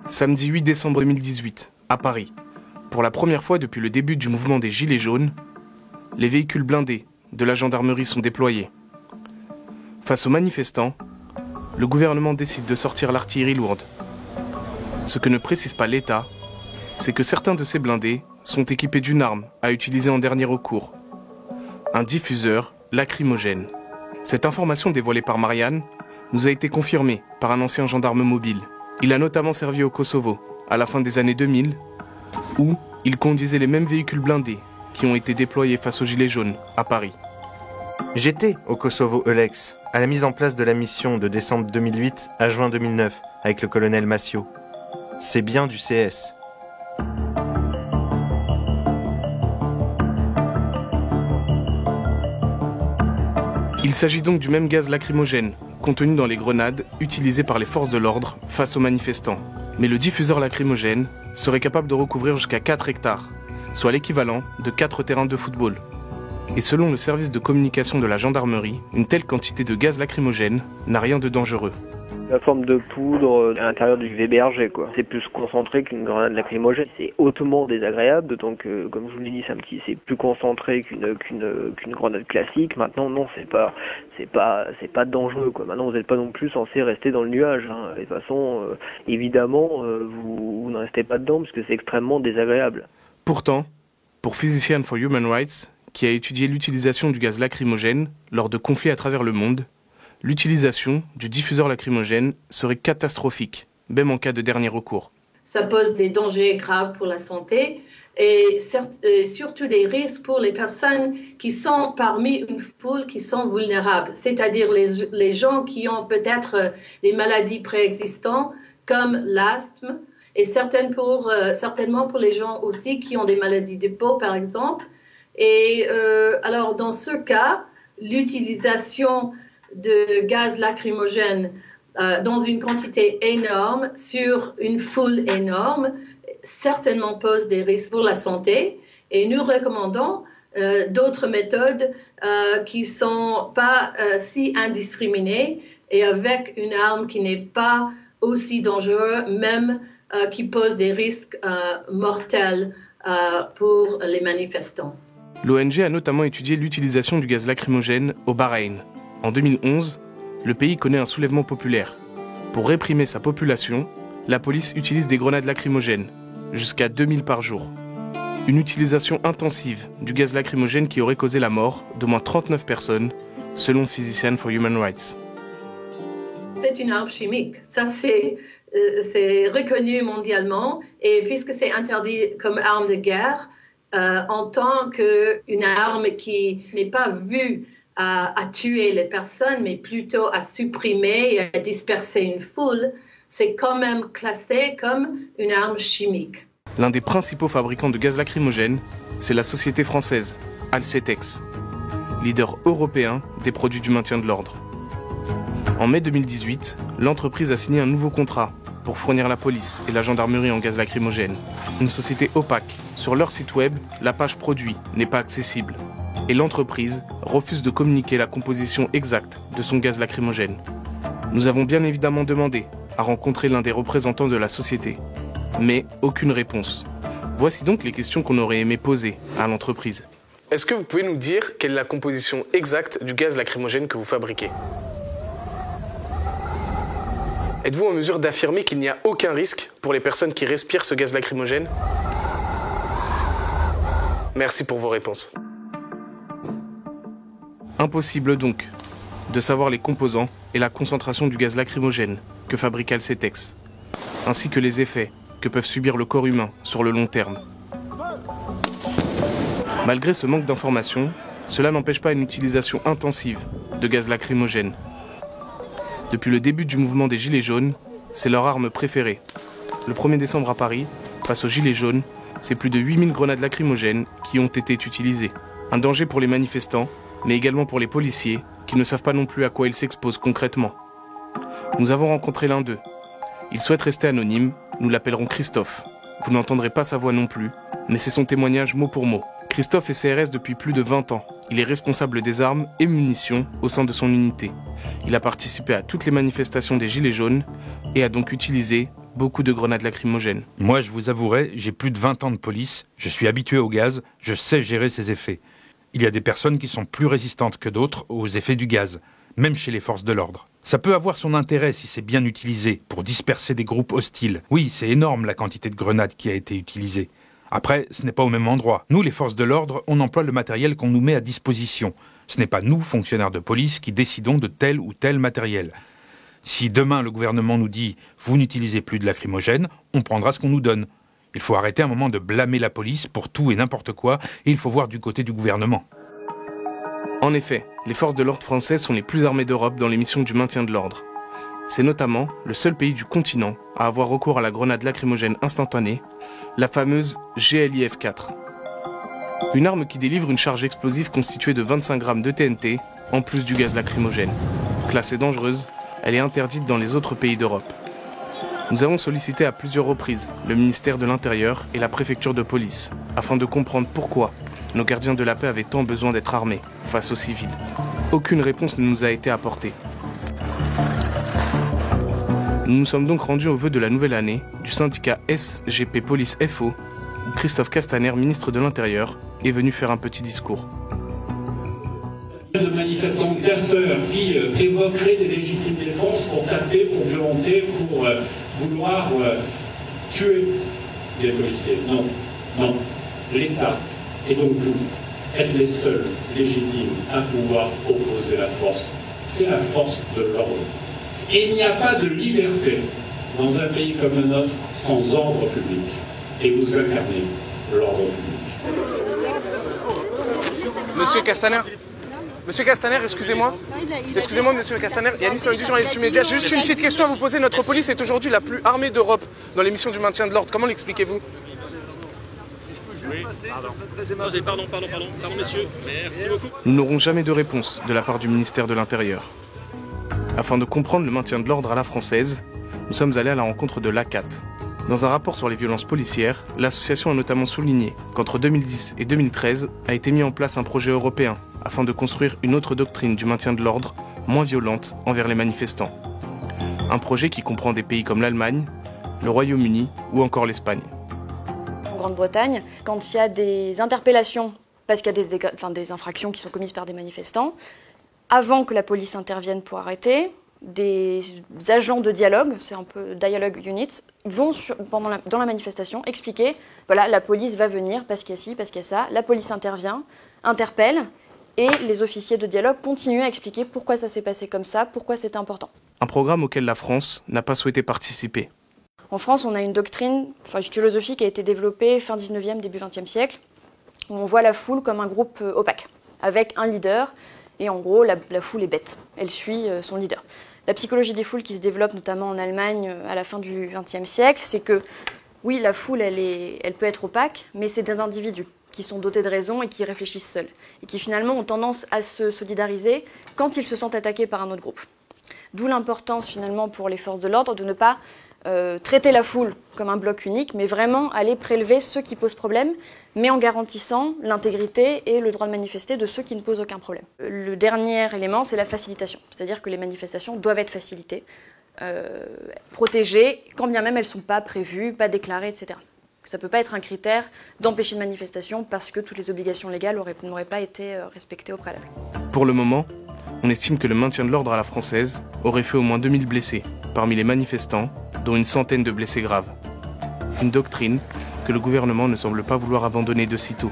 Samedi 8 décembre 2018, à Paris. Pour la première fois depuis le début du mouvement des Gilets jaunes, les véhicules blindés de la gendarmerie sont déployés. Face aux manifestants, le gouvernement décide de sortir l'artillerie lourde. Ce que ne précise pas l'État, c'est que certains de ces blindés sont équipés d'une arme à utiliser en dernier recours. Un diffuseur lacrymogène. Cette information dévoilée par Marianne nous a été confirmée par un ancien gendarme mobile. Il a notamment servi au Kosovo, à la fin des années 2000, où il conduisait les mêmes véhicules blindés qui ont été déployés face aux Gilets jaunes à Paris. J'étais au Kosovo Eulex, à la mise en place de la mission de décembre 2008 à juin 2009, avec le colonel Massio. C'est bien du CS. Il s'agit donc du même gaz lacrymogène, contenu dans les grenades utilisées par les forces de l'ordre face aux manifestants. Mais le diffuseur lacrymogène serait capable de recouvrir jusqu'à 4 hectares, soit l'équivalent de 4 terrains de football. Et selon le service de communication de la gendarmerie, une telle quantité de gaz lacrymogène n'a rien de dangereux. La forme de poudre à l'intérieur du VBRG, quoi. C'est plus concentré qu'une grenade lacrymogène. C'est hautement désagréable, donc comme je vous l'ai dit, c'est plus concentré qu'une grenade classique. Maintenant, non, c'est pas dangereux, quoi. Maintenant, vous n'êtes pas non plus censé rester dans le nuage, hein. De toute façon, évidemment, vous ne restez pas dedans parce que c'est extrêmement désagréable. Pourtant, pour Physicians for Human Rights, qui a étudié l'utilisation du gaz lacrymogène lors de conflits à travers le monde, l'utilisation du diffuseur lacrymogène serait catastrophique, même en cas de dernier recours. Ça pose des dangers graves pour la santé et surtout des risques pour les personnes qui sont parmi une foule qui sont vulnérables, c'est-à-dire les gens qui ont peut-être des maladies préexistantes comme l'asthme et certainement pour les gens aussi qui ont des maladies de peau, par exemple. Et alors, dans ce cas, l'utilisation de gaz lacrymogène dans une quantité énorme sur une foule énorme certainement pose des risques pour la santé et nous recommandons d'autres méthodes qui ne sont pas si indiscriminées et avec une arme qui n'est pas aussi dangereuse, même qui pose des risques mortels pour les manifestants. L'ONG a notamment étudié l'utilisation du gaz lacrymogène au Bahreïn. En 2011, le pays connaît un soulèvement populaire. Pour réprimer sa population, la police utilise des grenades lacrymogènes, jusqu'à 2000 par jour. Une utilisation intensive du gaz lacrymogène qui aurait causé la mort d'au moins 39 personnes, selon Physicians for Human Rights. C'est une arme chimique, ça c'est reconnu mondialement, et puisque c'est interdit comme arme de guerre, en tant qu'une arme qui n'est pas vue à tuer les personnes, mais plutôt à supprimer et à disperser une foule, c'est quand même classé comme une arme chimique. L'un des principaux fabricants de gaz lacrymogène, c'est la société française, Alcetex, leader européen des produits du maintien de l'ordre. En mai 2018, l'entreprise a signé un nouveau contrat pour fournir la police et la gendarmerie en gaz lacrymogène. Une société opaque. Sur leur site web, la page produit n'est pas accessible. Et l'entreprise refuse de communiquer la composition exacte de son gaz lacrymogène. Nous avons bien évidemment demandé à rencontrer l'un des représentants de la société, mais aucune réponse. Voici donc les questions qu'on aurait aimé poser à l'entreprise. Est-ce que vous pouvez nous dire quelle est la composition exacte du gaz lacrymogène que vous fabriquez ? Êtes-vous en mesure d'affirmer qu'il n'y a aucun risque pour les personnes qui respirent ce gaz lacrymogène ? Merci pour vos réponses. Impossible donc de savoir les composants et la concentration du gaz lacrymogène que fabrique Alcetex, ainsi que les effets que peuvent subir le corps humain sur le long terme. Malgré ce manque d'informations, cela n'empêche pas une utilisation intensive de gaz lacrymogène. Depuis le début du mouvement des Gilets jaunes, c'est leur arme préférée. Le 1er décembre à Paris, face aux Gilets jaunes, c'est plus de 8000 grenades lacrymogènes qui ont été utilisées. Un danger pour les manifestants, mais également pour les policiers, qui ne savent pas non plus à quoi ils s'exposent concrètement. Nous avons rencontré l'un d'eux. Il souhaite rester anonyme, nous l'appellerons Christophe. Vous n'entendrez pas sa voix non plus, mais c'est son témoignage mot pour mot. Christophe est CRS depuis plus de 20 ans. Il est responsable des armes et munitions au sein de son unité. Il a participé à toutes les manifestations des Gilets jaunes et a donc utilisé beaucoup de grenades lacrymogènes. Moi, je vous avouerai, j'ai plus de 20 ans de police, je suis habitué au gaz, je sais gérer ses effets. Il y a des personnes qui sont plus résistantes que d'autres aux effets du gaz, même chez les forces de l'ordre. Ça peut avoir son intérêt si c'est bien utilisé, pour disperser des groupes hostiles. Oui, c'est énorme la quantité de grenades qui a été utilisée. Après, ce n'est pas au même endroit. Nous, les forces de l'ordre, on emploie le matériel qu'on nous met à disposition. Ce n'est pas nous, fonctionnaires de police, qui décidons de tel ou tel matériel. Si demain le gouvernement nous dit « vous n'utilisez plus de lacrymogène », on prendra ce qu'on nous donne. Il faut arrêter un moment de blâmer la police pour tout et n'importe quoi, et il faut voir du côté du gouvernement. En effet, les forces de l'ordre françaises sont les plus armées d'Europe dans les missions du maintien de l'ordre. C'est notamment le seul pays du continent à avoir recours à la grenade lacrymogène instantanée, la fameuse GLIF-4. Une arme qui délivre une charge explosive constituée de 25 grammes de TNT, en plus du gaz lacrymogène. Classée dangereuse, elle est interdite dans les autres pays d'Europe. Nous avons sollicité à plusieurs reprises le ministère de l'Intérieur et la préfecture de police, afin de comprendre pourquoi nos gardiens de la paix avaient tant besoin d'être armés face aux civils. Aucune réponse ne nous a été apportée. Nous nous sommes donc rendus au vœu de la nouvelle année du syndicat SGP Police FO, où Christophe Castaner, ministre de l'Intérieur, est venu faire un petit discours. De manifestants casseurs qui évoqueraient des légitimes défenses pour taper, pour violenter, pour vouloir tuer des policiers. Non, non. L'État, et donc vous, êtes les seuls légitimes à pouvoir opposer la force. C'est la force de l'ordre. Et il n'y a pas de liberté dans un pays comme le nôtre sans ordre public. Et vous incarnez l'ordre public. Monsieur Castaner, excusez-moi. Excusez-moi, monsieur Castaner. Yannis Loïc du journaliste du Média. J'ai juste une petite question à vous poser. Notre police est aujourd'hui la plus armée d'Europe dans les missions du maintien de l'ordre. Comment l'expliquez-vous? Oui, pardon, messieurs. Merci beaucoup. Nous n'aurons jamais de réponse de la part du ministère de l'Intérieur. Afin de comprendre le maintien de l'ordre à la française, nous sommes allés à la rencontre de l'ACAT. Dans un rapport sur les violences policières, l'association a notamment souligné qu'entre 2010 et 2013 a été mis en place un projet européen afin de construire une autre doctrine du maintien de l'ordre moins violente envers les manifestants. Un projet qui comprend des pays comme l'Allemagne, le Royaume-Uni ou encore l'Espagne. En Grande-Bretagne, quand il y a des interpellations, parce qu'il y a des infractions qui sont commises par des manifestants, avant que la police intervienne pour arrêter, des agents de dialogue, c'est un peu dialogue units, vont dans la manifestation expliquer, voilà, la police va venir parce qu'il y a ci, parce qu'il y a ça, la police intervient, interpelle, et les officiers de dialogue continuent à expliquer pourquoi ça s'est passé comme ça, pourquoi c'était important. Un programme auquel la France n'a pas souhaité participer. En France, on a une doctrine, une philosophie qui a été développée fin 19e, début 20e siècle, où on voit la foule comme un groupe opaque, avec un leader, et en gros, la foule est bête, elle suit son leader. La psychologie des foules qui se développe notamment en Allemagne à la fin du XXe siècle, c'est que, oui, la foule, elle peut être opaque, mais c'est des individus qui sont dotés de raison et qui réfléchissent seuls, et qui finalement ont tendance à se solidariser quand ils se sentent attaqués par un autre groupe. D'où l'importance finalement pour les forces de l'ordre de ne pas traiter la foule comme un bloc unique, mais vraiment aller prélever ceux qui posent problème, mais en garantissant l'intégrité et le droit de manifester de ceux qui ne posent aucun problème. Le dernier élément, c'est la facilitation, c'est-à-dire que les manifestations doivent être facilitées, protégées, quand bien même elles ne sont pas prévues, pas déclarées, etc. Ça ne peut pas être un critère d'empêcher une manifestation parce que toutes les obligations légales n'auraient pas été respectées au préalable. Pour le moment, on estime que le maintien de l'ordre à la française aurait fait au moins 2000 blessés parmi les manifestants, dont une centaine de blessés graves. Une doctrine que le gouvernement ne semble pas vouloir abandonner de sitôt.